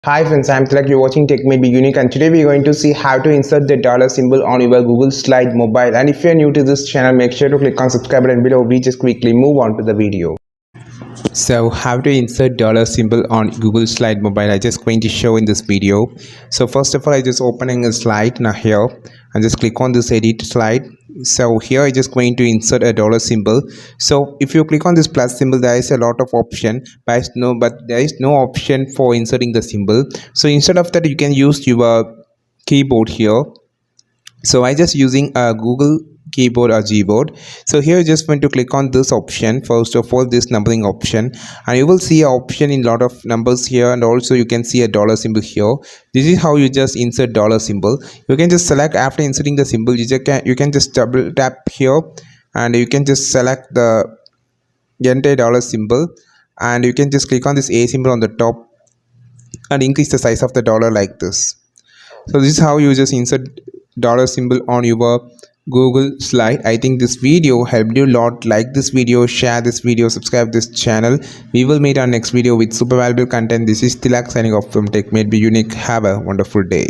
Hi friends, I'm Tilak. You're watching Tech May Be Unique, and today we're going to see how to insert the dollar symbol on your Google Slide mobile. And if you're new to this channel, make sure to click on subscribe button below. We just quickly move on to the video. So how to insert dollar symbol on Google Slide mobile, I just going to show in this video. So first of all, I just opening a slide now here and just click on this edit slide. So here I just going to insert a dollar symbol. So if you click on this plus symbol, there is a lot of option, but there is no option for inserting the symbol. So instead of that, you can use your keyboard here. So I just using a Google keyboard or Gboard. So here you just want to click on this option, first of all this numbering option, and you will see an option in lot of numbers here, and also you can see a dollar symbol here. This is how you just insert dollar symbol. You can just select after inserting the symbol, you can just double tap here and you can just select the entire dollar symbol, and you can just click on this A symbol on the top and increase the size of the dollar like this. So this is how you just insert dollar symbol on your Google Slide. I think this video helped you a lot. Like this video, share this video, subscribe this channel. We will meet our next video with super valuable content. This is Tilak signing off from Tech Made Be Unique. Have a wonderful day.